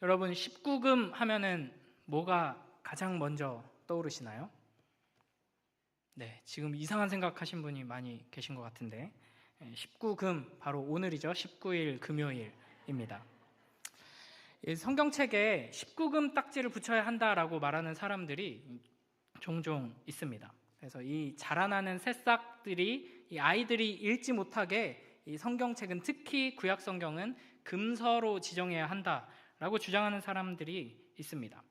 여러분 19금 하면은 뭐가 가장 먼저 떠오르시나요? 네, 지금 이상한 생각하신 분이 많이 계신 것 같은데 19금 바로 오늘이죠. 19일 금요일입니다. 성경책에 19금 딱지를 붙여야 한다라고 말하는 사람들이 종종 있습니다. 그래서 이 자라나는 새싹들이 이 아이들이 읽지 못하게 이 성경책은 특히 구약 성경은 금서로 지정해야 한다라고 주장하는 사람들이 있습니다.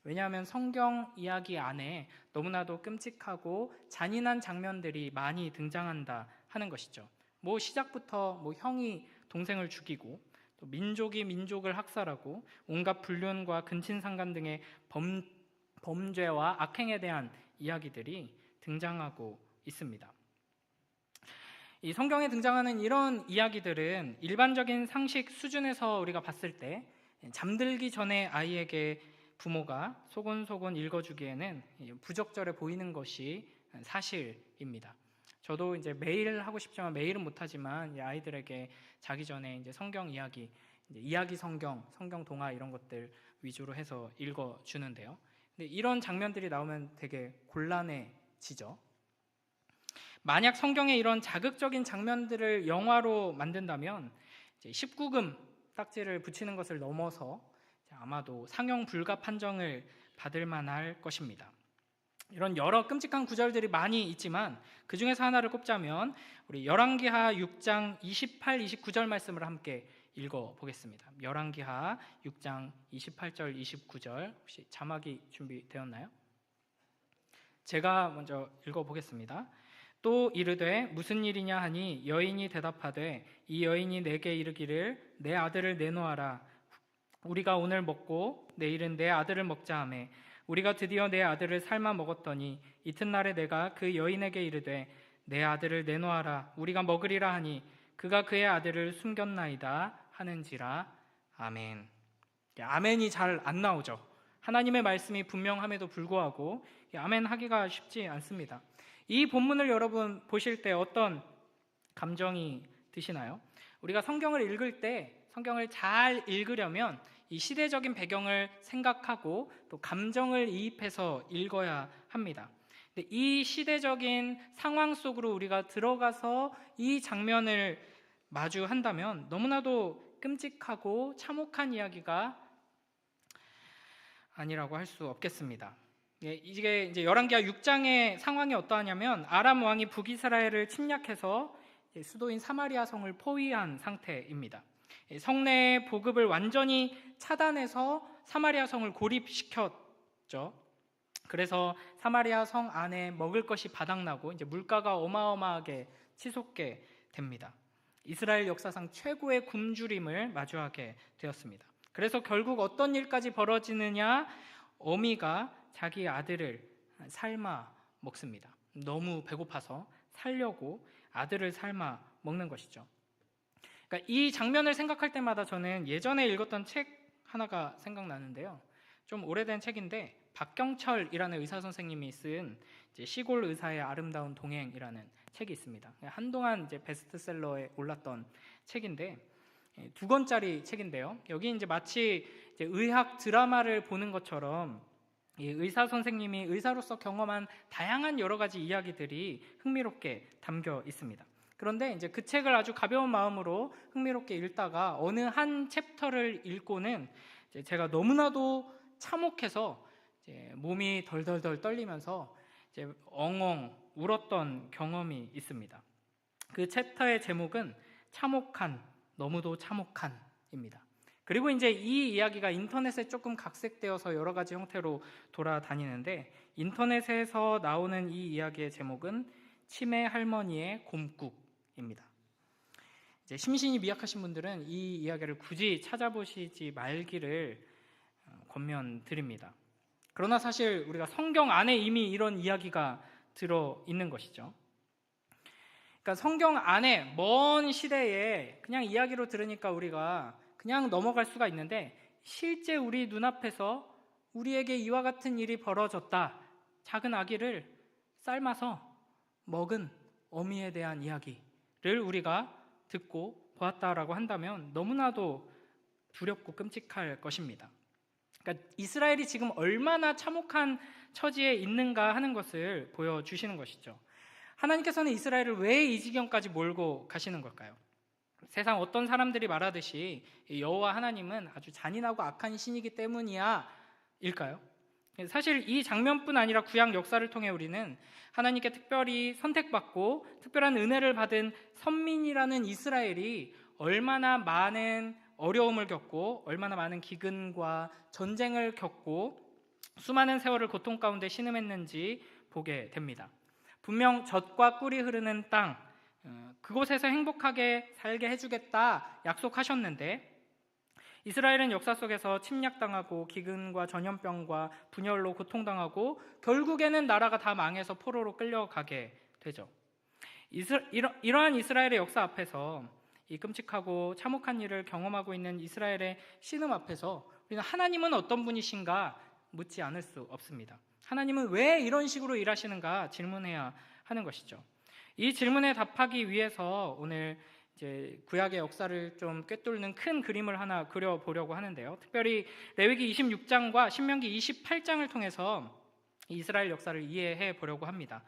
왜냐하면 성경 이야기 안에 너무나도 끔찍하고 잔인한 장면들이 많이 등장한다 하는 것이죠. 시작부터 형이 동생을 죽이고 또 민족이 민족을 학살하고 온갖 불륜과 근친상간 등의 범죄와 악행에 대한 이야기들이 등장하고 있습니다. 이 성경에 등장하는 이런 이야기들은 일반적인 상식 수준에서 우리가 봤을 때 잠들기 전에 아이에게 부모가 소곤소곤 읽어주기에는 부적절해 보이는 것이 사실입니다. 저도 이제 매일 하고 싶지만 매일은 못하지만 아이들에게 자기 전에 이제 성경 이야기, 이야기 성경 동화 이런 것들 위주로 해서 읽어주는데요. 근데 이런 장면들이 나오면 되게 곤란해지죠. 만약 성경에 이런 자극적인 장면들을 영화로 만든다면 19금 딱지를 붙이는 것을 넘어서 아마도 상영 불가 판정을 받을 만할 것입니다. 이런 여러 끔찍한 구절들이 많이 있지만 그 중에서 하나를 꼽자면 우리 열왕기하 6장 28, 29절 말씀을 함께 읽어보겠습니다. 열왕기하 6장 28절, 29절 혹시 자막이 준비되었나요? 제가 먼저 읽어보겠습니다. 또 이르되 무슨 일이냐 하니 여인이 대답하되 이 여인이 내게 이르기를 내 아들을 내놓아라. 우리가 오늘 먹고 내일은 내 아들을 먹자 하매 우리가 드디어 내 아들을 삶아 먹었더니 이튿날에 내가 그 여인에게 이르되 내 아들을 내놓아라. 우리가 먹으리라 하니 그가 그의 아들을 숨겼나이다 하는지라. 아멘. 아멘이 잘 안 나오죠. 하나님의 말씀이 분명함에도 불구하고 아멘 하기가 쉽지 않습니다. 이 본문을 여러분 보실 때 어떤 감정이 드시나요? 우리가 성경을 읽을 때 성경을 잘 읽으려면 이 시대적인 배경을 생각하고 또 감정을 이입해서 읽어야 합니다. 근데 이 시대적인 상황 속으로 우리가 들어가서 이 장면을 마주한다면 너무나도 끔찍하고 참혹한 이야기가 아니라고 할 수 없겠습니다. 이게 이제 열왕기하 6장의 상황이 어떠하냐면 아람 왕이 북이스라엘을 침략해서 수도인 사마리아 성을 포위한 상태입니다. 성내의 보급을 완전히 차단해서 사마리아 성을 고립시켰죠. 그래서 사마리아 성 안에 먹을 것이 바닥나고 이제 물가가 어마어마하게 치솟게 됩니다. 이스라엘 역사상 최고의 굶주림을 마주하게 되었습니다. 그래서 결국 어떤 일까지 벌어지느냐? 어미가 자기 아들을 삶아 먹습니다. 너무 배고파서 살려고 아들을 삶아 먹는 것이죠. 그러니까 이 장면을 생각할 때마다 저는 예전에 읽었던 책 하나가 생각나는데요. 좀 오래된 책인데 박경철이라는 의사 선생님이 쓴 시골 의사의 아름다운 동행이라는 책이 있습니다. 한동안 이제 베스트셀러에 올랐던 책인데 2권짜리 책인데요. 여기 이제 마치 이제 의학 드라마를 보는 것처럼 이 의사 선생님이 의사로서 경험한 다양한 여러 가지 이야기들이 흥미롭게 담겨 있습니다. 그런데 이제 그 책을 아주 가벼운 마음으로 흥미롭게 읽다가 어느 한 챕터를 읽고는 제가 너무나도 참혹해서 몸이 덜덜덜 떨리면서 엉엉 울었던 경험이 있습니다. 그 챕터의 제목은 참혹한, 너무도 참혹한입니다. 그리고 이제 이 이야기가 인터넷에 조금 각색되어서 여러 가지 형태로 돌아다니는데 인터넷에서 나오는 이 이야기의 제목은 치매 할머니의 곰국입니다. 이제 심신이 미약하신 분들은 이 이야기를 굳이 찾아보시지 말기를 권면드립니다. 그러나 사실 우리가 성경 안에 이미 이런 이야기가 들어있는 것이죠. 그러니까 성경 안에 먼 시대에 그냥 이야기로 들으니까 우리가 그냥 넘어갈 수가 있는데 실제 우리 눈앞에서 우리에게 이와 같은 일이 벌어졌다. 작은 아기를 삶아서 먹은 어미에 대한 이야기를 우리가 듣고 보았다라고 한다면 너무나도 두렵고 끔찍할 것입니다. 그러니까 이스라엘이 지금 얼마나 참혹한 처지에 있는가 하는 것을 보여주시는 것이죠. 하나님께서는 이스라엘을 왜 이 지경까지 몰고 가시는 걸까요? 세상 어떤 사람들이 말하듯이 여호와 하나님은 아주 잔인하고 악한 신이기 때문이야 일까요? 사실 이 장면뿐 아니라 구약 역사를 통해 우리는 하나님께 특별히 선택받고 특별한 은혜를 받은 선민이라는 이스라엘이 얼마나 많은 어려움을 겪고 얼마나 많은 기근과 전쟁을 겪고 수많은 세월을 고통 가운데 신음했는지 보게 됩니다. 분명 젖과 꿀이 흐르는 땅, 그곳에서 행복하게 살게 해주겠다 약속하셨는데 이스라엘은 역사 속에서 침략당하고 기근과 전염병과 분열로 고통당하고 결국에는 나라가 다 망해서 포로로 끌려가게 되죠. 이러한 이스라엘의 역사 앞에서 이 끔찍하고 참혹한 일을 경험하고 있는 이스라엘의 신음 앞에서 우리는 하나님은 어떤 분이신가 묻지 않을 수 없습니다. 하나님은 왜 이런 식으로 일하시는가 질문해야 하는 것이죠. 이 질문에 답하기 위해서 오늘 이제 구약의 역사를 좀 꿰뚫는 큰 그림을 하나 그려보려고 하는데요. 특별히 레위기 26장과 신명기 28장을 통해서 이스라엘 역사를 이해해 보려고 합니다.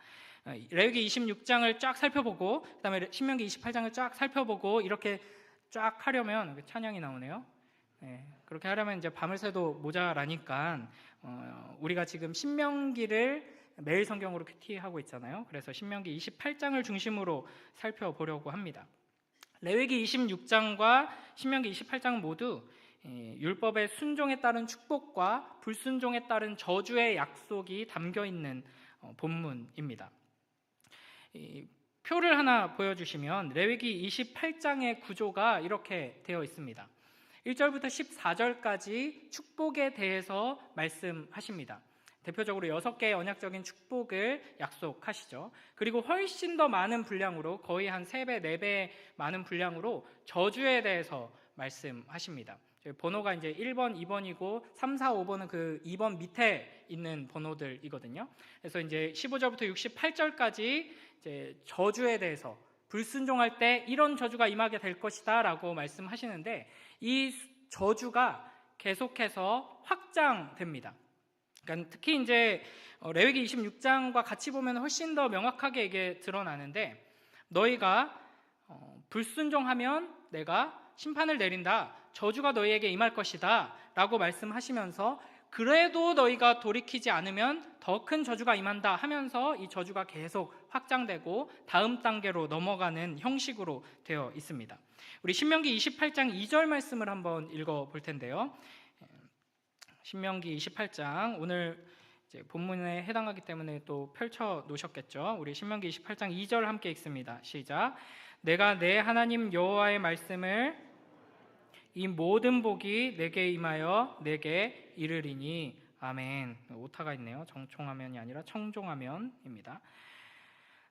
레위기 26장을 쫙 살펴보고 그다음에 신명기 28장을 쫙 살펴보고 이렇게 쫙 하려면 찬양이 나오네요. 그렇게 하려면 이제 밤을 새도 모자라니까 우리가 지금 신명기를 매일 성경으로 큐티하고 있잖아요. 그래서 신명기 28장을 중심으로 살펴보려고 합니다. 레위기 26장과 신명기 28장 모두 율법의 순종에 따른 축복과 불순종에 따른 저주의 약속이 담겨 있는 본문입니다. 표를 하나 보여주시면 레위기 28장의 구조가 이렇게 되어 있습니다. 1절부터 14절까지 축복에 대해서 말씀하십니다. 대표적으로 6개의 언약적인 축복을 약속하시죠. 그리고 훨씬 더 많은 분량으로 거의 한 3배, 4배 많은 분량으로 저주에 대해서 말씀하십니다. 번호가 이제 1번, 2번이고 3, 4, 5번은 그 2번 밑에 있는 번호들이거든요. 그래서 이제 15절부터 68절까지 이제 저주에 대해서 불순종할 때 이런 저주가 임하게 될 것이다 라고 말씀하시는데 이 저주가 계속해서 확장됩니다. 그러니까 특히 이제 레위기 26장과 같이 보면 훨씬 더 명확하게 이게 드러나는데 너희가 불순종하면 내가 심판을 내린다. 저주가 너희에게 임할 것이다 라고 말씀하시면서 그래도 너희가 돌이키지 않으면 더 큰 저주가 임한다 하면서 이 저주가 계속 확장되고 다음 단계로 넘어가는 형식으로 되어 있습니다. 우리 신명기 28장 2절 말씀을 한번 읽어볼 텐데요. 신명기 28장 오늘 이제 본문에 해당하기 때문에 또 펼쳐 놓으셨겠죠. 우리 신명기 28장 2절 함께 읽습니다. 시작. 내가 내 하나님 여호와의 말씀을 이 모든 복이 내게 임하여 내게 이르리니 아멘. 오타가 있네요. 정총하면이 아니라 청종하면입니다.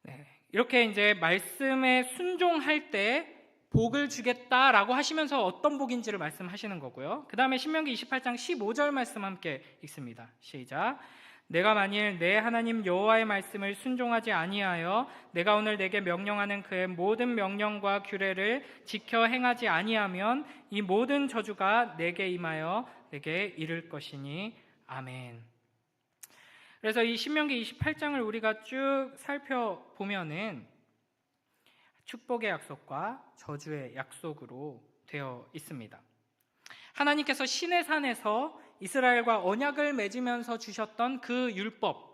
네, 이렇게 이제 말씀에 순종할 때 복을 주겠다라고 하시면서 어떤 복인지를 말씀하시는 거고요. 그 다음에 신명기 28장 15절 말씀 함께 읽습니다. 시작. 내가 만일 내 하나님 여호와의 말씀을 순종하지 아니하여 내가 오늘 내게 명령하는 그의 모든 명령과 규례를 지켜 행하지 아니하면 이 모든 저주가 내게 임하여 내게 이를 것이니 아멘. 그래서 이 신명기 28장을 우리가 쭉 살펴보면은 축복의 약속과 저주의 약속으로 되어 있습니다. 하나님께서 시내산에서 이스라엘과 언약을 맺으면서 주셨던 그 율법,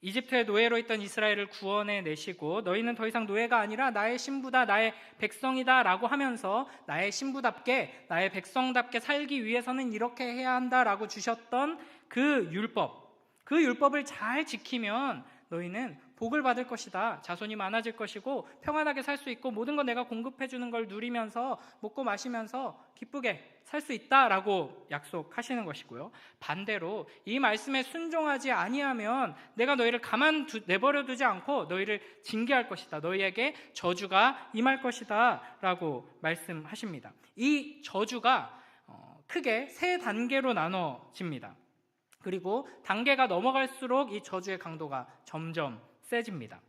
이집트의 노예로 있던 이스라엘을 구원해 내시고 너희는 더 이상 노예가 아니라 나의 신부다, 나의 백성이다 라고 하면서 나의 신부답게, 나의 백성답게 살기 위해서는 이렇게 해야 한다 라고 주셨던 그 율법을 잘 지키면 너희는 복을 받을 것이다. 자손이 많아질 것이고 평안하게 살 수 있고 모든 거 내가 공급해 주는 걸 누리면서 먹고 마시면서 기쁘게 살 수 있다라고 약속하시는 것이고요. 반대로 이 말씀에 순종하지 아니하면 내가 너희를 내버려 두지 않고 너희를 징계할 것이다. 너희에게 저주가 임할 것이다 라고 말씀하십니다. 이 저주가 크게 3단계로 나눠집니다. 그리고 단계가 넘어갈수록 이 저주의 강도가 점점 세집니다.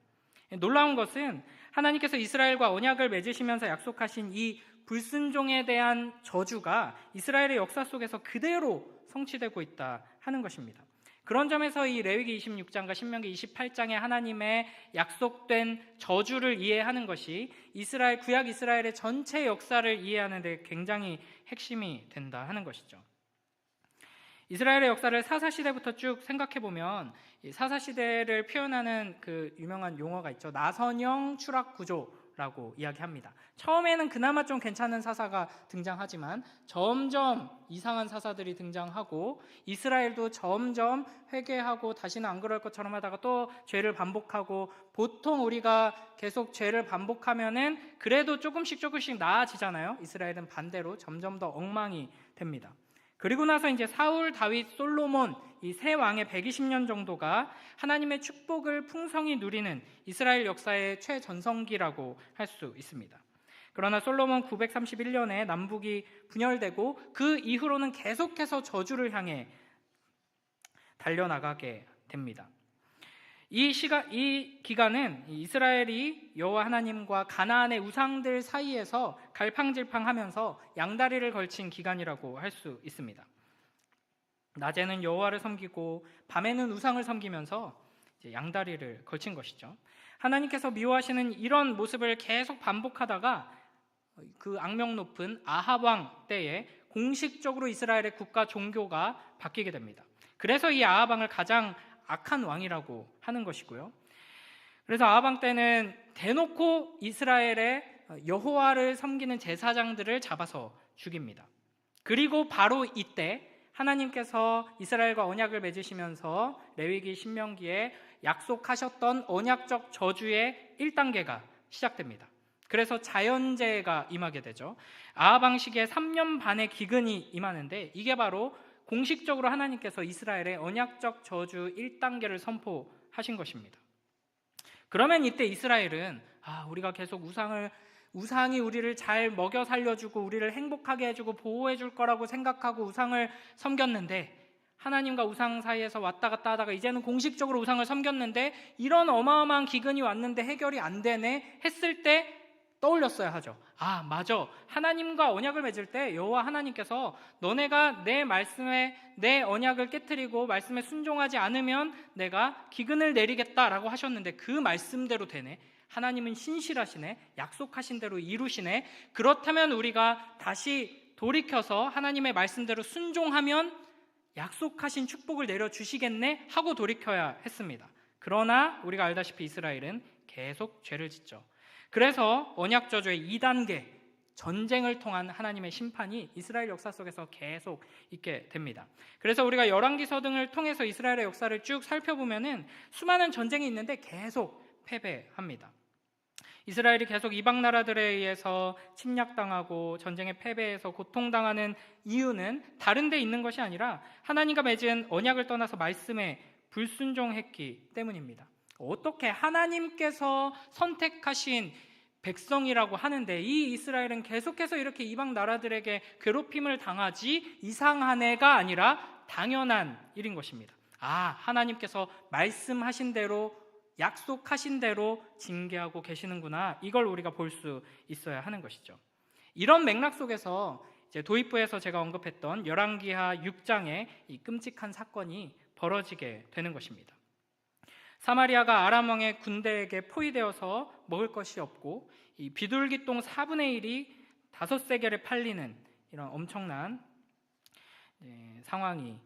놀라운 것은 하나님께서 이스라엘과 언약을 맺으시면서 약속하신 이 불순종에 대한 저주가 이스라엘의 역사 속에서 그대로 성취되고 있다 하는 것입니다. 그런 점에서 이 레위기 26장과 신명기 28장의 하나님의 약속된 저주를 이해하는 것이 구약 이스라엘의 전체 역사를 이해하는 데 굉장히 핵심이 된다 하는 것이죠. 이스라엘의 역사를 사사시대부터 쭉 생각해보면 사사시대를 표현하는 그 유명한 용어가 있죠. 나선형 추락구조라고 이야기합니다. 처음에는 그나마 좀 괜찮은 사사가 등장하지만 점점 이상한 사사들이 등장하고 이스라엘도 점점 회개하고 다시는 안 그럴 것처럼 하다가 또 죄를 반복하고, 보통 우리가 계속 죄를 반복하면은 그래도 조금씩 나아지잖아요. 이스라엘은 반대로 점점 더 엉망이 됩니다. 그리고 나서 이제 사울, 다윗, 솔로몬 이 세 왕의 120년 정도가 하나님의 축복을 풍성히 누리는 이스라엘 역사의 최전성기라고 할 수 있습니다. 그러나 솔로몬 931년에 남북이 분열되고 그 이후로는 계속해서 저주를 향해 달려나가게 됩니다. 이 기간은 이스라엘이 여호와 하나님과 가나안의 우상들 사이에서 갈팡질팡하면서 양다리를 걸친 기간이라고 할 수 있습니다. 낮에는 여호와를 섬기고 밤에는 우상을 섬기면서 양다리를 걸친 것이죠. 하나님께서 미워하시는 이런 모습을 계속 반복하다가 그 악명 높은 아합 왕 때에 공식적으로 이스라엘의 국가 종교가 바뀌게 됩니다. 그래서 이 아합 왕을 가장 악한 왕이라고 하는 것이고요. 그래서 아합 왕 때는 대놓고 이스라엘의 여호와를 섬기는 제사장들을 잡아서 죽입니다. 그리고 바로 이때 하나님께서 이스라엘과 언약을 맺으시면서 레위기 신명기에 약속하셨던 언약적 저주의 1단계가 시작됩니다. 그래서 자연재해가 임하게 되죠. 아합 왕 시기에 3년 반의 기근이 임하는데 이게 바로 공식적으로 하나님께서 이스라엘의 언약적 저주 1단계를 선포하신 것입니다. 그러면 이때 이스라엘은 우리가 계속 우상이 우리를 잘 먹여 살려주고 우리를 행복하게 해주고 보호해줄 거라고 생각하고 우상을 섬겼는데, 하나님과 우상 사이에서 왔다 갔다 하다가 이제는 공식적으로 우상을 섬겼는데 이런 어마어마한 기근이 왔는데 해결이 안 되네 했을 때 떠올렸어야 하죠. 맞아. 하나님과 언약을 맺을 때 여호와 하나님께서 너네가 내 말씀에 내 언약을 깨트리고 말씀에 순종하지 않으면 내가 기근을 내리겠다라고 하셨는데 그 말씀대로 되네. 하나님은 신실하시네. 약속하신 대로 이루시네. 그렇다면 우리가 다시 돌이켜서 하나님의 말씀대로 순종하면 약속하신 축복을 내려주시겠네 하고 돌이켜야 했습니다. 그러나 우리가 알다시피 이스라엘은 계속 죄를 짓죠. 그래서 언약 저주의 2단계 전쟁을 통한 하나님의 심판이 이스라엘 역사 속에서 계속 있게 됩니다. 그래서 우리가 열왕기서 등을 통해서 이스라엘의 역사를 쭉 살펴보면은 수많은 전쟁이 있는데 계속 패배합니다. 이스라엘이 계속 이방 나라들에 의해서 침략당하고 전쟁에 패배해서 고통당하는 이유는 다른 데 있는 것이 아니라 하나님과 맺은 언약을 떠나서 말씀에 불순종했기 때문입니다. 어떻게 하나님께서 선택하신 백성이라고 하는데 이 이스라엘은 계속해서 이렇게 이방 나라들에게 괴롭힘을 당하지 이상한 애가 아니라 당연한 일인 것입니다. 하나님께서 말씀하신 대로 약속하신 대로 징계하고 계시는구나. 이걸 우리가 볼 수 있어야 하는 것이죠. 이런 맥락 속에서 이제 도입부에서 제가 언급했던 열왕기하 6장의 이 끔찍한 사건이 벌어지게 되는 것입니다. 사마리아가 아람 왕의 군대에게 포위되어서 먹을 것이 없고 이 비둘기똥 4분의 1이 5세겔에 팔리는 이런 엄청난 상황이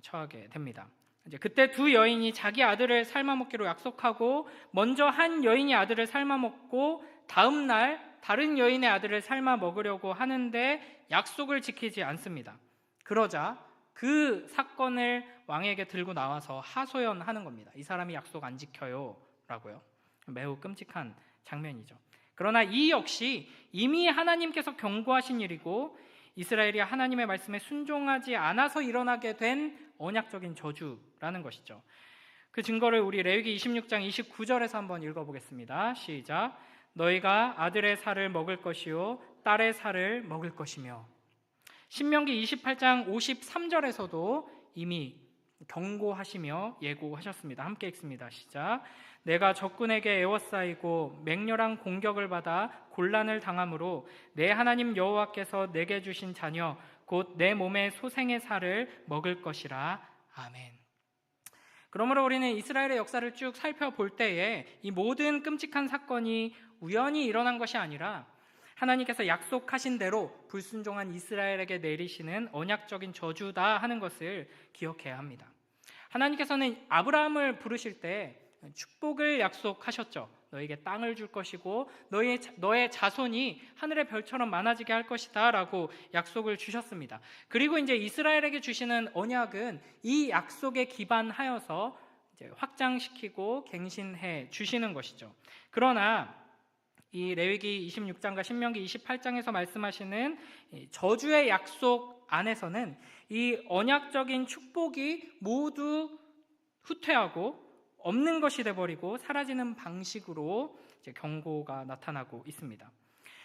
처하게 됩니다. 이제 그때 두 여인이 자기 아들을 삶아먹기로 약속하고 먼저 한 여인이 아들을 삶아먹고 다음 날 다른 여인의 아들을 삶아먹으려고 하는데 약속을 지키지 않습니다. 그러자 그 사건을 왕에게 들고 나와서 하소연하는 겁니다. 이 사람이 약속 안 지켜요 라고요. 매우 끔찍한 장면이죠. 그러나 이 역시 이미 하나님께서 경고하신 일이고 이스라엘이 하나님의 말씀에 순종하지 않아서 일어나게 된 언약적인 저주라는 것이죠. 그 증거를 우리 레위기 26장 29절에서 한번 읽어보겠습니다. 시작. 너희가 아들의 살을 먹을 것이요 딸의 살을 먹을 것이며. 신명기 28장 53절에서도 이미 경고하시며 예고하셨습니다. 함께 읽습니다. 시작. 내가 적군에게 에워싸이고 맹렬한 공격을 받아 곤란을 당함으로 내 하나님 여호와께서 내게 주신 자녀 곧 내 몸의 소생의 살을 먹을 것이라. 아멘. 그러므로 우리는 이스라엘의 역사를 쭉 살펴볼 때에 이 모든 끔찍한 사건이 우연히 일어난 것이 아니라 하나님께서 약속하신 대로 불순종한 이스라엘에게 내리시는 언약적인 저주다 하는 것을 기억해야 합니다. 하나님께서는 아브라함을 부르실 때 축복을 약속하셨죠. 너에게 땅을 줄 것이고 너의 자손이 하늘의 별처럼 많아지게 할 것이다 라고 약속을 주셨습니다. 그리고 이제 이스라엘에게 주시는 언약은 이 약속에 기반하여서 이제 확장시키고 갱신해 주시는 것이죠. 그러나 이 레위기 26장과 신명기 28장에서 말씀하시는 저주의 약속 안에서는 이 언약적인 축복이 모두 후퇴하고 없는 것이 돼버리고 사라지는 방식으로 이제 경고가 나타나고 있습니다.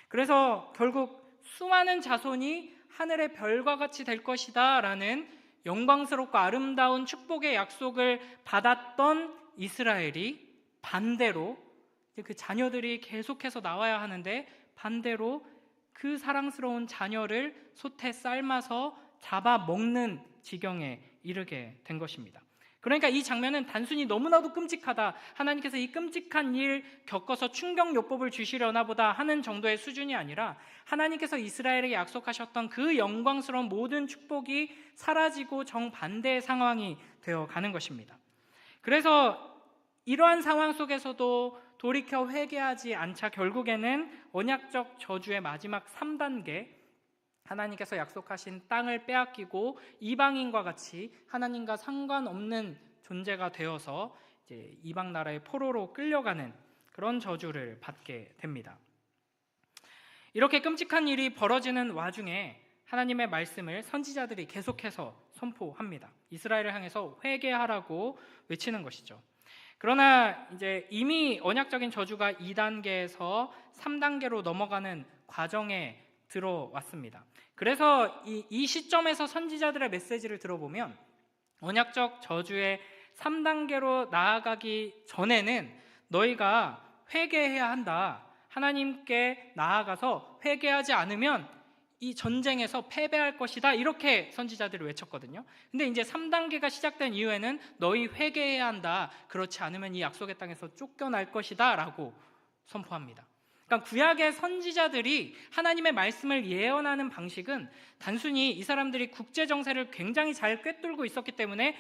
그래서 결국 수많은 자손이 하늘의 별과 같이 될 것이다 라는 영광스럽고 아름다운 축복의 약속을 받았던 이스라엘이 반대로 그 자녀들이 계속해서 나와야 하는데 반대로 그 사랑스러운 자녀를 솥에 삶아서 잡아먹는 지경에 이르게 된 것입니다. 그러니까 이 장면은 단순히 너무나도 끔찍하다, 하나님께서 이 끔찍한 일 겪어서 충격요법을 주시려나 보다 하는 정도의 수준이 아니라 하나님께서 이스라엘에게 약속하셨던 그 영광스러운 모든 축복이 사라지고 정반대의 상황이 되어가는 것입니다. 그래서 이러한 상황 속에서도 돌이켜 회개하지 않자 결국에는 언약적 저주의 마지막 3단계, 하나님께서 약속하신 땅을 빼앗기고 이방인과 같이 하나님과 상관없는 존재가 되어서 이제 이방 나라의 포로로 끌려가는 그런 저주를 받게 됩니다. 이렇게 끔찍한 일이 벌어지는 와중에 하나님의 말씀을 선지자들이 계속해서 선포합니다. 이스라엘을 향해서 회개하라고 외치는 것이죠. 그러나 이제 이미 언약적인 저주가 2단계에서 3단계로 넘어가는 과정에 들어왔습니다. 그래서 이 시점에서 선지자들의 메시지를 들어보면 언약적 저주의 3단계로 나아가기 전에는 너희가 회개해야 한다. 하나님께 나아가서 회개하지 않으면 이 전쟁에서 패배할 것이다. 이렇게 선지자들이 외쳤거든요. 근데 이제 3단계가 시작된 이후에는 너희 회개해야 한다. 그렇지 않으면 이 약속의 땅에서 쫓겨날 것이다. 라고 선포합니다. 그러니까 구약의 선지자들이 하나님의 말씀을 예언하는 방식은 단순히 이 사람들이 국제 정세를 굉장히 잘 꿰뚫고 있었기 때문에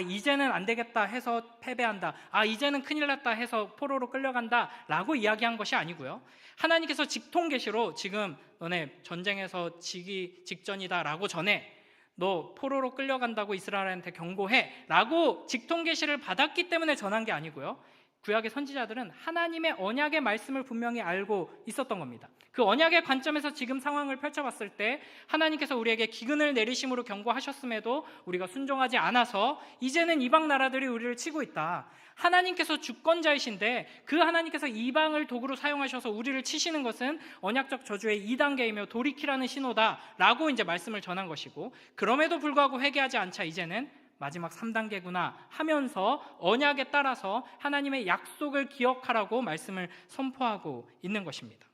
이제는 안 되겠다 해서 패배한다, 이제는 큰일 났다 해서 포로로 끌려간다 라고 이야기한 것이 아니고요, 하나님께서 직통계시로 지금 너네 전쟁에서 지기 직전이다 라고 전해, 너 포로로 끌려간다고 이스라엘한테 경고해 라고 직통계시를 받았기 때문에 전한 게 아니고요, 구약의 선지자들은 하나님의 언약의 말씀을 분명히 알고 있었던 겁니다. 그 언약의 관점에서 지금 상황을 펼쳐봤을 때 하나님께서 우리에게 기근을 내리심으로 경고하셨음에도 우리가 순종하지 않아서 이제는 이방 나라들이 우리를 치고 있다. 하나님께서 주권자이신데 그 하나님께서 이방을 도구로 사용하셔서 우리를 치시는 것은 언약적 저주의 2단계이며 돌이키라는 신호다 라고 이제 말씀을 전한 것이고, 그럼에도 불구하고 회개하지 않자 이제는 마지막 3단계구나 하면서 언약에 따라서 하나님의 약속을 기억하라고 말씀을 선포하고 있는 것입니다.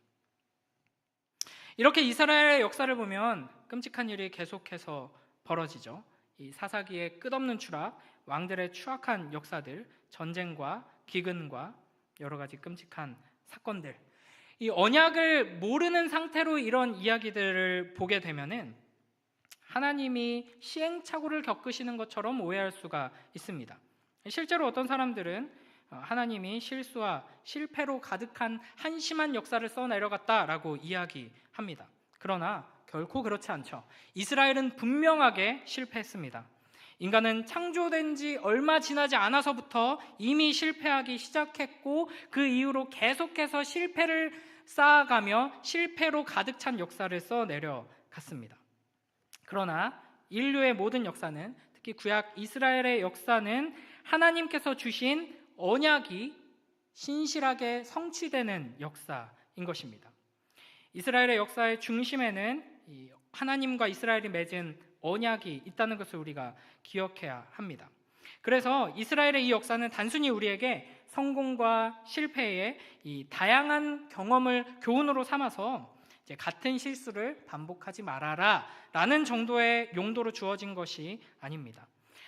이렇게 이스라엘의 역사를 보면 끔찍한 일이 계속해서 벌어지죠. 이 사사기의 끝없는 추락, 왕들의 추악한 역사들, 전쟁과 기근과 여러 가지 끔찍한 사건들, 이 언약을 모르는 상태로 이런 이야기들을 보게 되면은 하나님이 시행착오를 겪으시는 것처럼 오해할 수가 있습니다. 실제로 어떤 사람들은 하나님이 실수와 실패로 가득한 한심한 역사를 써내려갔다라고 이야기합니다. 그러나 결코 그렇지 않죠. 이스라엘은 분명하게 실패했습니다. 인간은 창조된 지 얼마 지나지 않아서부터 이미 실패하기 시작했고 그 이후로 계속해서 실패를 쌓아가며 실패로 가득 찬 역사를 써내려갔습니다. 그러나 인류의 모든 역사는, 특히 구약 이스라엘의 역사는 하나님께서 주신 언약이 신실하게 성취되는 역사인 것입니다. 이스라엘의 역사의 중심에는 하나님과 이스라엘이 맺은 언약이 있다는 것을 우리가 기억해야 합니다. 그래서 이스라엘의 이 역사는 단순히 우리에게 성공과 실패의 이 다양한 경험을 교훈으로 삼아서 이제 같은 실수를 반복하지 말아라 라는 정도의 용도로 주어진 것이 아닙니다.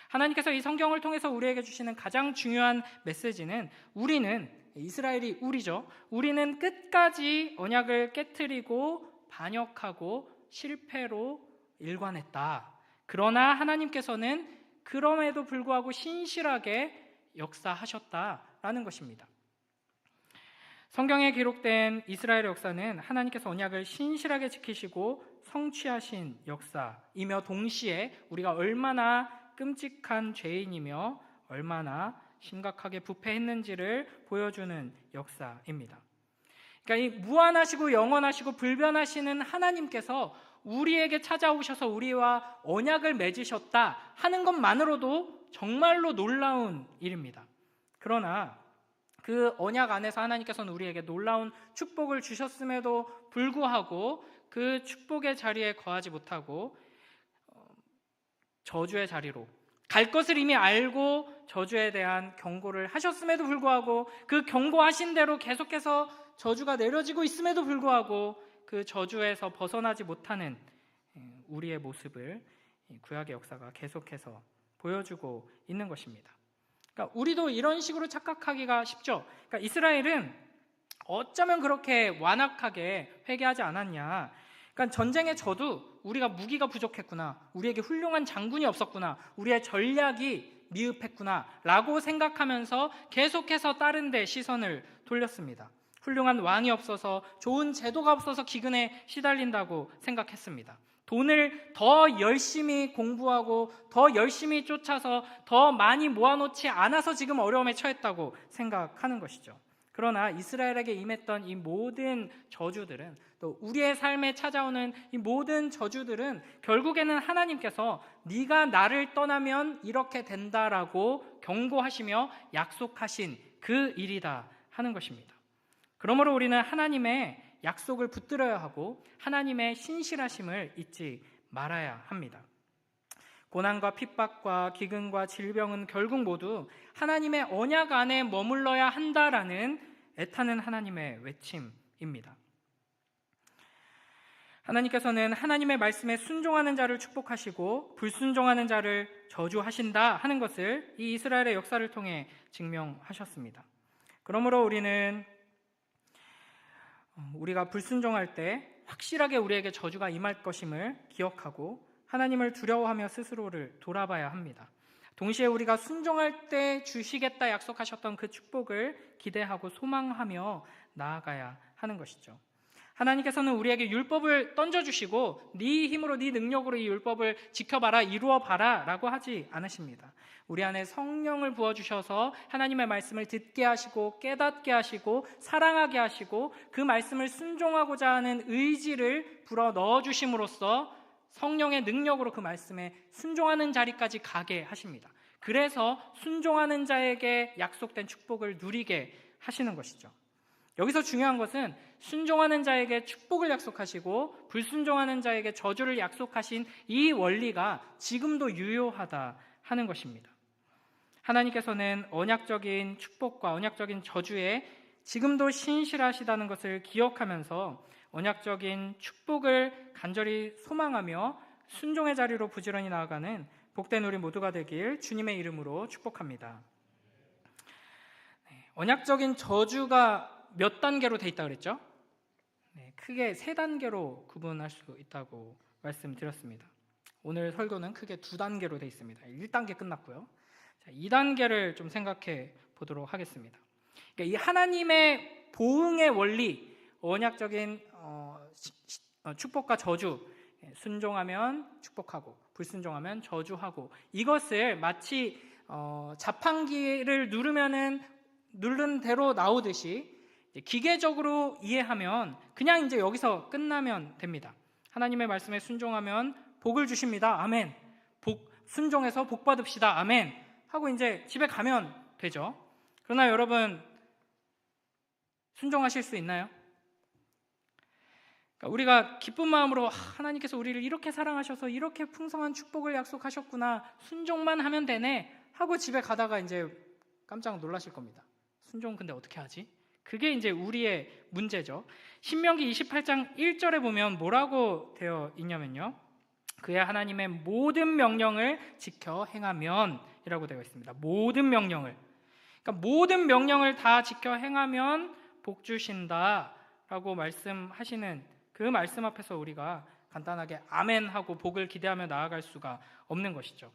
하나님께서 이 성경을 통해서 우리에게 주시는 가장 중요한 메시지는 우리는, 이스라엘이 우리죠, 우리는 끝까지 언약을 깨트리고 반역하고 실패로 일관했다. 그러나 하나님께서는 그럼에도 불구하고 신실하게 역사하셨다라는 것입니다. 성경에 기록된 이스라엘의 역사는 하나님께서 언약을 신실하게 지키시고 성취하신 역사이며 동시에 우리가 얼마나 끔찍한 죄인이며 얼마나 심각하게 부패했는지를 보여주는 역사입니다. 그러니까 이 무한하시고 영원하시고 불변하시는 하나님께서 우리에게 찾아오셔서 우리와 언약을 맺으셨다 하는 것만으로도 정말로 놀라운 일입니다. 그러나 그 언약 안에서 하나님께서는 우리에게 놀라운 축복을 주셨음에도 불구하고 그 축복의 자리에 거하지 못하고 저주의 자리로 갈 것을 이미 알고 저주에 대한 경고를 하셨음에도 불구하고 그 경고하신 대로 계속해서 저주가 내려지고 있음에도 불구하고 그 저주에서 벗어나지 못하는 우리의 모습을 구약의 역사가 계속해서 보여주고 있는 것입니다. 그러니까 우리도 이런 식으로 착각하기가 쉽죠. 그러니까 이스라엘은 어쩌면 그렇게 완악하게 회개하지 않았냐. 그러니까 전쟁에 져도 우리가 무기가 부족했구나, 우리에게 훌륭한 장군이 없었구나, 우리의 전략이 미흡했구나 라고 생각하면서 계속해서 다른 데 시선을 돌렸습니다. 훌륭한 왕이 없어서, 좋은 제도가 없어서 기근에 시달린다고 생각했습니다. 돈을 더 열심히 공부하고 더 열심히 쫓아서 더 많이 모아놓지 않아서 지금 어려움에 처했다고 생각하는 것이죠. 그러나 이스라엘에게 임했던 이 모든 저주들은, 또 우리의 삶에 찾아오는 이 모든 저주들은 결국에는 하나님께서 네가 나를 떠나면 이렇게 된다라고 경고하시며 약속하신 그 일이다 하는 것입니다. 그러므로 우리는 하나님의 약속을 붙들어야 하고 하나님의 신실하심을 잊지 말아야 합니다. 고난과 핍박과 기근과 질병은 결국 모두 하나님의 언약 안에 머물러야 한다라는 애타는 하나님의 외침입니다. 하나님께서는 하나님의 말씀에 순종하는 자를 축복하시고 불순종하는 자를 저주하신다 하는 것을 이 이스라엘의 역사를 통해 증명하셨습니다. 그러므로 우리가 불순종할 때 확실하게 우리에게 저주가 임할 것임을 기억하고 하나님을 두려워하며 스스로를 돌아봐야 합니다. 동시에 우리가 순종할 때 주시겠다 약속하셨던 그 축복을 기대하고 소망하며 나아가야 하는 것이죠. 하나님께서는 우리에게 율법을 던져주시고 네 힘으로 네 능력으로 이 율법을 지켜봐라, 이루어봐라 라고 하지 않으십니다. 우리 안에 성령을 부어주셔서 하나님의 말씀을 듣게 하시고 깨닫게 하시고 사랑하게 하시고 그 말씀을 순종하고자 하는 의지를 불어 넣어주심으로써 성령의 능력으로 그 말씀에 순종하는 자리까지 가게 하십니다. 그래서 순종하는 자에게 약속된 축복을 누리게 하시는 것이죠. 여기서 중요한 것은 순종하는 자에게 축복을 약속하시고 불순종하는 자에게 저주를 약속하신 이 원리가 지금도 유효하다 하는 것입니다. 하나님께서는 언약적인 축복과 언약적인 저주에 지금도 신실하시다는 것을 기억하면서 언약적인 축복을 간절히 소망하며 순종의 자리로 부지런히 나아가는 복된 우리 모두가 되길 주님의 이름으로 축복합니다. 언약적인 저주가 몇 단계로 돼 있다고 그랬죠? 크게 3단계로 구분할 수 있다고 말씀드렸습니다. 오늘 설교는 크게 2단계로 돼 있습니다. 1단계 끝났고요. 2단계를 좀 생각해 보도록 하겠습니다. 그러니까 이 하나님의 보응의 원리, 언약적인 축복과 저주, 순종하면 축복하고 불순종하면 저주하고, 이것을 마치 자판기를 누른 대로 나오듯이 기계적으로 이해하면 그냥 이제 여기서 끝나면 됩니다. 하나님의 말씀에 순종하면 복을 주십니다. 아멘. 순종해서 복 받읍시다. 아멘. 하고 이제 집에 가면 되죠. 그러나 여러분, 순종하실 수 있나요? 그러니까 우리가 기쁜 마음으로 하나님께서 우리를 이렇게 사랑하셔서 이렇게 풍성한 축복을 약속하셨구나, 순종만 하면 되네 하고 집에 가다가 이제 깜짝 놀라실 겁니다. 순종 근데 어떻게 하지? 그게 이제 우리의 문제죠. 신명기 28장 1절에 보면 뭐라고 되어 있냐면요, 그의 하나님의 모든 명령을 지켜 행하면 이라고 되어 있습니다. 모든 명령을, 그러니까 모든 명령을 다 지켜 행하면 복 주신다 라고 말씀하시는 그 말씀 앞에서 우리가 간단하게 아멘 하고 복을 기대하며 나아갈 수가 없는 것이죠.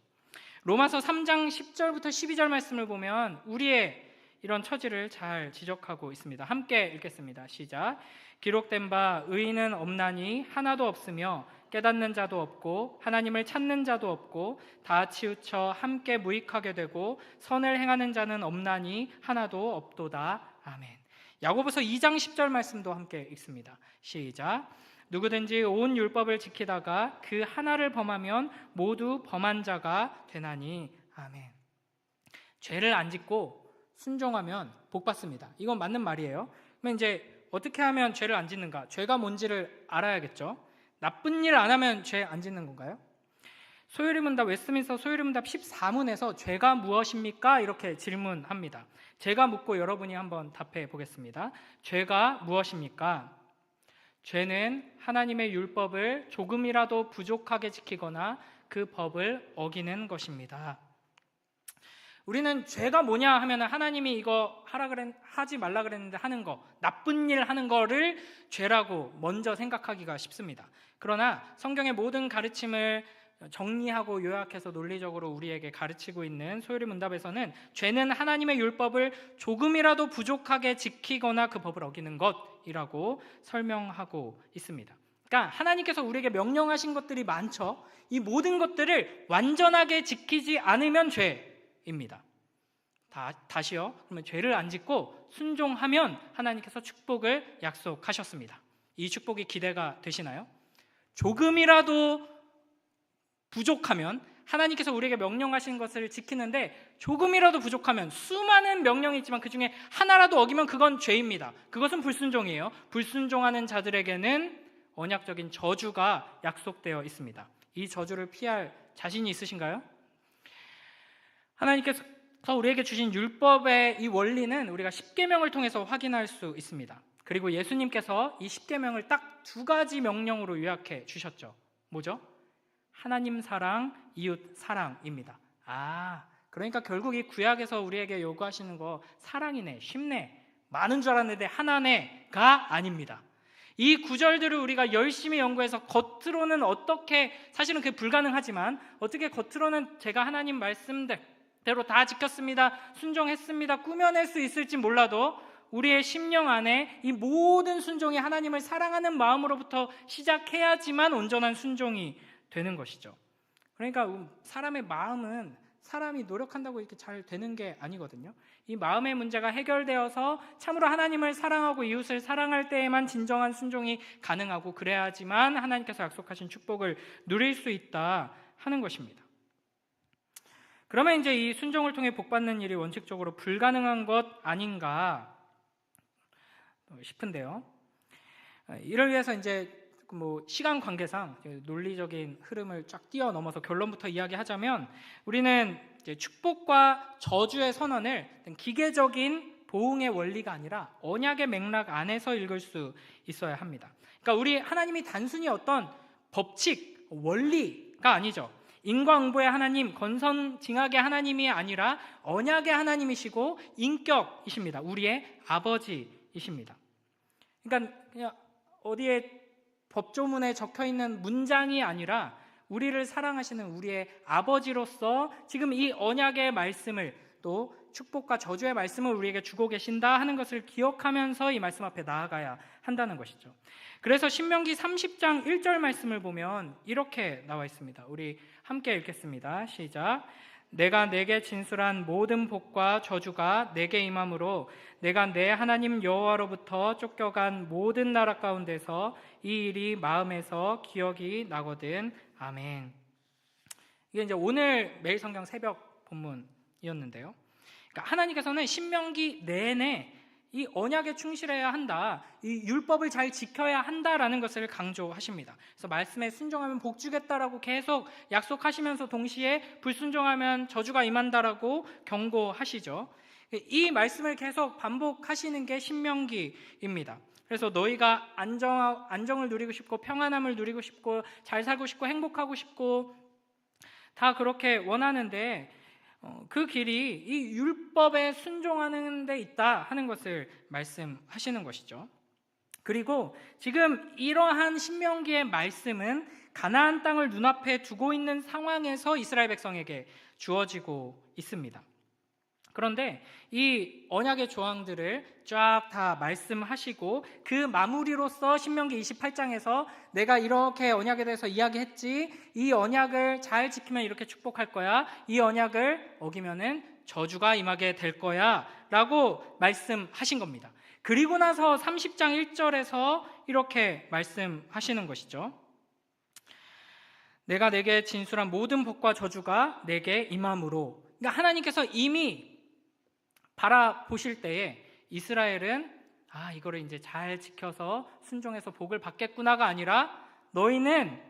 로마서 3장 10절부터 12절 말씀을 보면 우리의 이런 처지를 잘 지적하고 있습니다. 함께 읽겠습니다. 시작. 기록된 바 의인은 없나니 하나도 없으며 깨닫는 자도 없고 하나님을 찾는 자도 없고 다 치우쳐 함께 무익하게 되고 선을 행하는 자는 없나니 하나도 없도다. 아멘. 야고보서 2장 10절 말씀도 함께 읽습니다. 시작. 누구든지 온 율법을 지키다가 그 하나를 범하면 모두 범한 자가 되나니. 아멘. 죄를 안 짓고 순종하면 복 받습니다. 이건 맞는 말이에요. 그러면 이제 어떻게 하면 죄를 안 짓는가? 죄가 뭔지를 알아야겠죠. 나쁜 일 안 하면 죄 안 짓는 건가요? 소요리문답, 웨스트민스터 소요리문답 14문에서 죄가 무엇입니까? 이렇게 질문합니다. 제가 묻고 여러분이 한번 답해 보겠습니다. 죄가 무엇입니까? 죄는 하나님의 율법을 조금이라도 부족하게 지키거나 그 법을 어기는 것입니다. 우리는 죄가 뭐냐 하면 하나님이 이거 하지 말라 그랬는데 하는 거, 나쁜 일 하는 거를 죄라고 먼저 생각하기가 쉽습니다. 그러나 성경의 모든 가르침을 정리하고 요약해서 논리적으로 우리에게 가르치고 있는 소요리 문답에서는 죄는 하나님의 율법을 조금이라도 부족하게 지키거나 그 법을 어기는 것이라고 설명하고 있습니다. 그러니까 하나님께서 우리에게 명령하신 것들이 많죠. 이 모든 것들을 완전하게 지키지 않으면 죄입니다. 다시요. 그러면 죄를 안 짓고 순종하면 하나님께서 축복을 약속하셨습니다. 이 축복이 기대가 되시나요? 조금이라도 부족하면, 하나님께서 우리에게 명령하신 것을 지키는데 조금이라도 부족하면, 수많은 명령이 있지만 그 중에 하나라도 어기면 그건 죄입니다. 그것은 불순종이에요. 불순종하는 자들에게는 언약적인 저주가 약속되어 있습니다. 이 저주를 피할 자신이 있으신가요? 하나님께서 우리에게 주신 율법의 이 원리는 우리가 십계명을 통해서 확인할 수 있습니다. 그리고 예수님께서 이 십계명을 딱 두 가지 명령으로 요약해 주셨죠. 뭐죠? 하나님 사랑, 이웃 사랑입니다. 그러니까 결국 이 구약에서 우리에게 요구하시는 거 사랑이네, 쉽네, 많은 줄 알았는데 하나네가 아닙니다. 이 구절들을 우리가 열심히 연구해서 겉으로는 어떻게, 사실은 그게 불가능하지만 어떻게 겉으로는 제가 하나님 말씀대로 다 지켰습니다, 순종했습니다, 꾸며낼 수 있을지 몰라도 우리의 심령 안에 이 모든 순종이 하나님을 사랑하는 마음으로부터 시작해야지만 온전한 순종이 되는 것이죠. 그러니까 사람의 마음은 사람이 노력한다고 이렇게 잘 되는 게 아니거든요. 이 마음의 문제가 해결되어서 참으로 하나님을 사랑하고 이웃을 사랑할 때에만 진정한 순종이 가능하고, 그래야지만 하나님께서 약속하신 축복을 누릴 수 있다 하는 것입니다. 그러면 이제 이 순종을 통해 복받는 일이 원칙적으로 불가능한 것 아닌가 싶은데요. 이를 위해서 이제 시간 관계상 논리적인 흐름을 쫙 뛰어넘어서 결론부터 이야기하자면, 우리는 이제 축복과 저주의 선언을 기계적인 보응의 원리가 아니라 언약의 맥락 안에서 읽을 수 있어야 합니다. 그러니까 우리 하나님이 단순히 어떤 법칙, 원리가 아니죠. 인과응보의 하나님, 건선징악의 하나님이 아니라 언약의 하나님이시고 인격이십니다. 우리의 아버지이십니다. 그러니까 그냥 어디에 법조문에 적혀있는 문장이 아니라 우리를 사랑하시는 우리의 아버지로서 지금 이 언약의 말씀을, 또 축복과 저주의 말씀을 우리에게 주고 계신다 하는 것을 기억하면서 이 말씀 앞에 나아가야 한다는 것이죠. 그래서 신명기 30장 1절 말씀을 보면 이렇게 나와 있습니다. 우리 함께 읽겠습니다. 시작. 내가 내게 진술한 모든 복과 저주가 내게 임함으로 내가 내 하나님 여호와로부터 쫓겨간 모든 나라 가운데서 이 일이 마음에서 기억이 나거든. 아멘. 이게 이제 오늘 매일 성경 새벽 본문이었는데요. 그러니까 하나님께서는 신명기 내내 이 언약에 충실해야 한다, 이 율법을 잘 지켜야 한다라는 것을 강조하십니다. 그래서 말씀에 순종하면 복 주겠다라고 계속 약속하시면서 동시에 불순종하면 저주가 임한다라고 경고하시죠. 이 말씀을 계속 반복하시는 게 신명기입니다. 그래서 너희가 안정을 누리고 싶고 평안함을 누리고 싶고 잘 살고 싶고 행복하고 싶고 다 그렇게 원하는데 그 길이 이 율법에 순종하는 데 있다 하는 것을 말씀하시는 것이죠. 그리고 지금 이러한 신명기의 말씀은 가나안 땅을 눈앞에 두고 있는 상황에서 이스라엘 백성에게 주어지고 있습니다. 그런데 이 언약의 조항들을 쫙 다 말씀하시고 그 마무리로서 신명기 28장에서 내가 이렇게 언약에 대해서 이야기했지, 이 언약을 잘 지키면 이렇게 축복할 거야, 이 언약을 어기면은 저주가 임하게 될 거야 라고 말씀하신 겁니다. 그리고 나서 30장 1절에서 이렇게 말씀하시는 것이죠. 내가 내게 진술한 모든 복과 저주가 내게 임함으로. 그러니까 하나님께서 이미 바라보실 때에 이스라엘은 이거를 이제 잘 지켜서 순종해서 복을 받겠구나가 아니라 너희는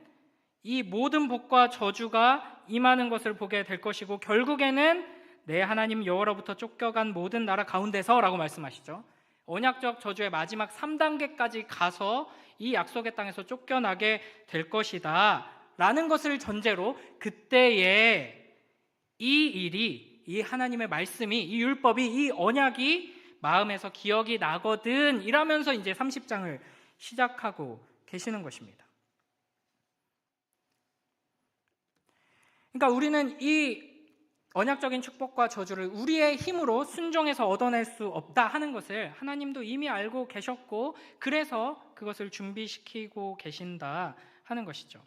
이 모든 복과 저주가 임하는 것을 보게 될 것이고 결국에는 내 하나님 여호와로부터 쫓겨간 모든 나라 가운데서 라고 말씀하시죠. 언약적 저주의 마지막 3단계까지 가서 이 약속의 땅에서 쫓겨나게 될 것이다 라는 것을 전제로 그때에 이 일이, 이 하나님의 말씀이, 이 율법이, 이 언약이 마음에서 기억이 나거든 이라면서 이제 30장을 시작하고 계시는 것입니다. 그러니까 우리는 이 언약적인 축복과 저주를 우리의 힘으로 순종해서 얻어낼 수 없다 하는 것을 하나님도 이미 알고 계셨고 그래서 그것을 준비시키고 계신다 하는 것이죠.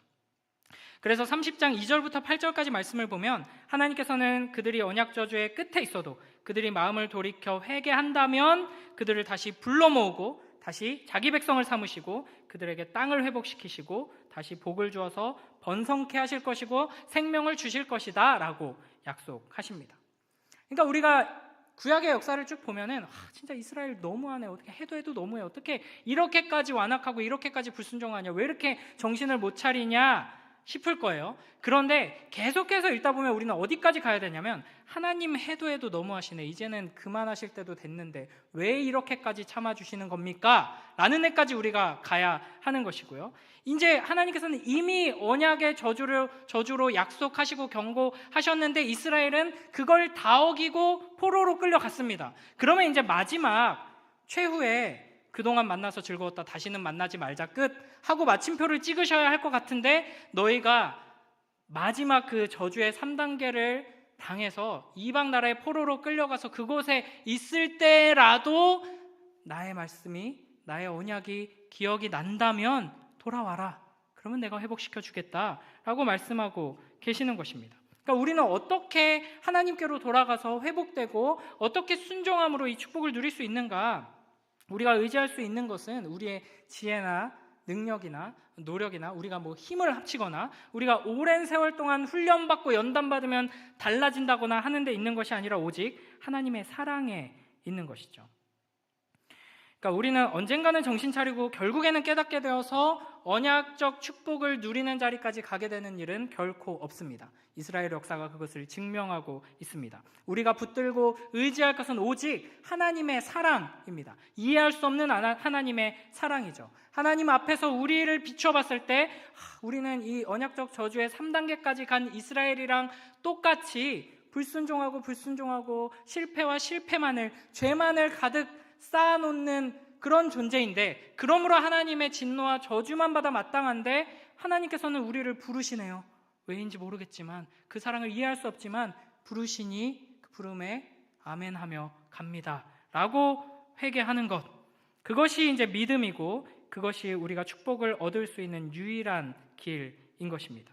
그래서 30장 2절부터 8절까지 말씀을 보면 하나님께서는 그들이 언약 저주의 끝에 있어도 그들이 마음을 돌이켜 회개한다면 그들을 다시 불러 모으고 다시 자기 백성을 삼으시고 그들에게 땅을 회복시키시고 다시 복을 주어서 번성케 하실 것이고 생명을 주실 것이다 라고 약속하십니다. 그러니까 우리가 구약의 역사를 쭉 보면은 진짜 이스라엘 너무하네, 어떻게 해도 너무해, 어떻게 이렇게까지 완악하고 이렇게까지 불순종하냐, 왜 이렇게 정신을 못 차리냐 싶을 거예요. 그런데 계속해서 읽다 보면 우리는 어디까지 가야 되냐면 하나님 해도 너무하시네, 이제는 그만하실 때도 됐는데 왜 이렇게까지 참아주시는 겁니까? 라는 데까지 우리가 가야 하는 것이고요. 이제 하나님께서는 이미 언약의 저주로 약속하시고 경고하셨는데 이스라엘은 그걸 다 어기고 포로로 끌려갔습니다. 그러면 이제 마지막 최후에 그동안 만나서 즐거웠다, 다시는 만나지 말자, 끝 하고 마침표를 찍으셔야 할 것 같은데 너희가 마지막 그 저주의 3단계를 당해서 이방 나라의 포로로 끌려가서 그곳에 있을 때라도 나의 말씀이, 나의 언약이 기억이 난다면 돌아와라, 그러면 내가 회복시켜 주겠다라고 말씀하고 계시는 것입니다. 그러니까 우리는 어떻게 하나님께로 돌아가서 회복되고 어떻게 순종함으로 이 축복을 누릴 수 있는가? 우리가 의지할 수 있는 것은 우리의 지혜나 능력이나 노력이나 우리가 힘을 합치거나 우리가 오랜 세월 동안 훈련받고 연단받으면 달라진다거나 하는 데 있는 것이 아니라 오직 하나님의 사랑에 있는 것이죠. 그러니까 우리는 언젠가는 정신 차리고 결국에는 깨닫게 되어서 언약적 축복을 누리는 자리까지 가게 되는 일은 결코 없습니다. 이스라엘 역사가 그것을 증명하고 있습니다. 우리가 붙들고 의지할 것은 오직 하나님의 사랑입니다. 이해할 수 없는 하나님의 사랑이죠. 하나님 앞에서 우리를 비춰봤을 때 우리는 이 언약적 저주의 3단계까지 간 이스라엘이랑 똑같이 불순종하고 실패와 실패만을, 죄만을 가득 쌓아놓는 그런 존재인데, 그러므로 하나님의 진노와 저주만 받아 마땅한데 하나님께서는 우리를 부르시네요. 왜인지 모르겠지만, 그 사랑을 이해할 수 없지만 부르시니 그 부름에 아멘하며 갑니다 라고 회개하는 것, 그것이 이제 믿음이고 그것이 우리가 축복을 얻을 수 있는 유일한 길인 것입니다.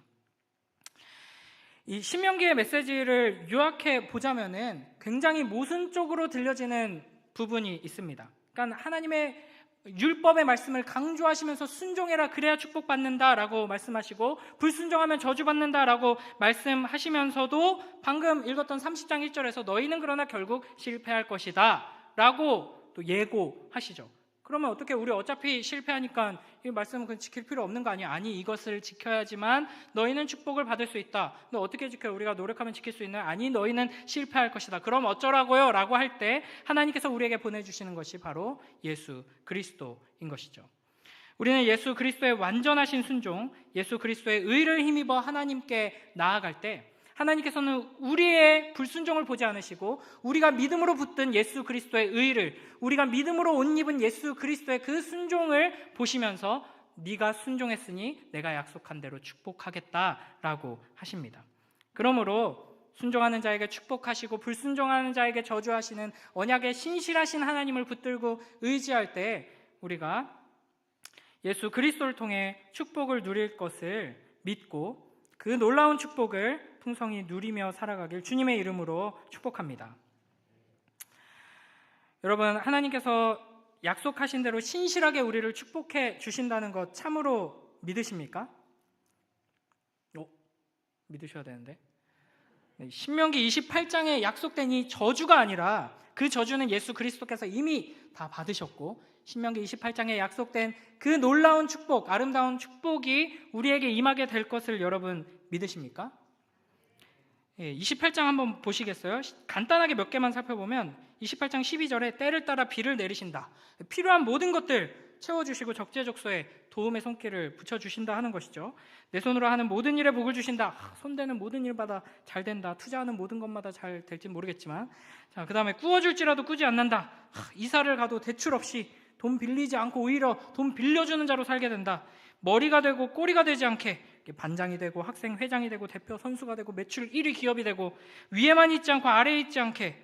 이 신명기의 메시지를 요약해 보자면은 굉장히 모순적으로 들려지는 부분이 있습니다. 그러니까 하나님의 율법의 말씀을 강조하시면서 순종해라, 그래야 축복받는다라고 말씀하시고 불순종하면 저주받는다라고 말씀하시면서도 방금 읽었던 30장 1절에서 너희는 그러나 결국 실패할 것이다 라고 또 예고하시죠. 그러면 어떻게 우리 어차피 실패하니까 이 말씀은 그냥 지킬 필요 없는 거 아니야? 아니, 이것을 지켜야지만 너희는 축복을 받을 수 있다. 너 어떻게 지켜요? 우리가 노력하면 지킬 수 있나요? 아니, 너희는 실패할 것이다. 그럼 어쩌라고요? 라고 할 때 하나님께서 우리에게 보내주시는 것이 바로 예수 그리스도인 것이죠. 우리는 예수 그리스도의 완전하신 순종, 예수 그리스도의 의를 힘입어 하나님께 나아갈 때 하나님께서는 우리의 불순종을 보지 않으시고 우리가 믿음으로 붙든 예수 그리스도의 의를, 우리가 믿음으로 옷 입은 예수 그리스도의 그 순종을 보시면서 네가 순종했으니 내가 약속한 대로 축복하겠다라고 하십니다. 그러므로 순종하는 자에게 축복하시고 불순종하는 자에게 저주하시는 언약의 신실하신 하나님을 붙들고 의지할 때 우리가 예수 그리스도를 통해 축복을 누릴 것을 믿고 그 놀라운 축복을 풍성히 누리며 살아가길 주님의 이름으로 축복합니다. 여러분, 하나님께서 약속하신 대로 신실하게 우리를 축복해 주신다는 것 참으로 믿으십니까? 믿으셔야 되는데. 신명기 28장에 약속된 이 저주가 아니라 그 저주는 예수 그리스도께서 이미 다 받으셨고 신명기 28장에 약속된 그 놀라운 축복, 아름다운 축복이 우리에게 임하게 될 것을 여러분 믿으십니까? 28장 한번 보시겠어요? 간단하게 몇 개만 살펴보면 28장 12절에 때를 따라 비를 내리신다. 필요한 모든 것들 채워주시고 적재적소에 도움의 손길을 붙여주신다 하는 것이죠. 내 손으로 하는 모든 일에 복을 주신다. 손대는 모든 일마다 잘 된다. 투자하는 모든 것마다 잘 될지 모르겠지만, 자, 그 다음에 꾸어줄지라도 꾸지 않는다. 이사를 가도 대출 없이 돈 빌리지 않고 오히려 돈 빌려주는 자로 살게 된다. 머리가 되고 꼬리가 되지 않게 반장이 되고 학생 회장이 되고 대표 선수가 되고 매출 1위 기업이 되고 위에만 있지 않고 아래에 있지 않게,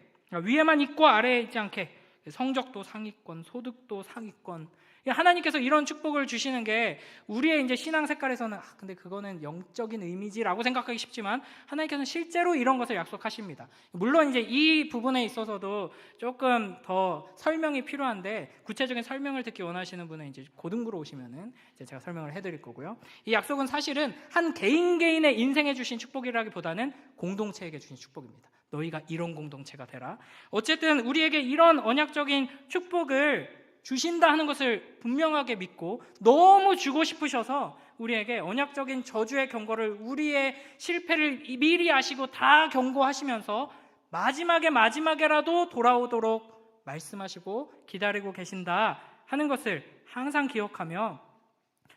위에만 있고 아래에 있지 않게 성적도 상위권, 소득도 상위권. 하나님께서 이런 축복을 주시는 게 우리의 이제 신앙 색깔에서는 근데 그거는 영적인 의미지라고 생각하기 쉽지만 하나님께서는 실제로 이런 것을 약속하십니다. 물론 이제 이 부분에 있어서도 조금 더 설명이 필요한데 구체적인 설명을 듣기 원하시는 분은 이제 고등부로 오시면은 이제 제가 설명을 해드릴 거고요. 이 약속은 사실은 한 개인의 인생에 주신 축복이라기보다는 공동체에게 주신 축복입니다. 너희가 이런 공동체가 되라. 어쨌든 우리에게 이런 언약적인 축복을 주신다 하는 것을 분명하게 믿고 너무 주고 싶으셔서 우리에게 언약적인 저주의 경고를, 우리의 실패를 미리 아시고 다 경고하시면서 마지막에라도 돌아오도록 말씀하시고 기다리고 계신다 하는 것을 항상 기억하며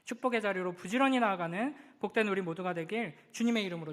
축복의 자리로 부지런히 나아가는 복된 우리 모두가 되길 주님의 이름으로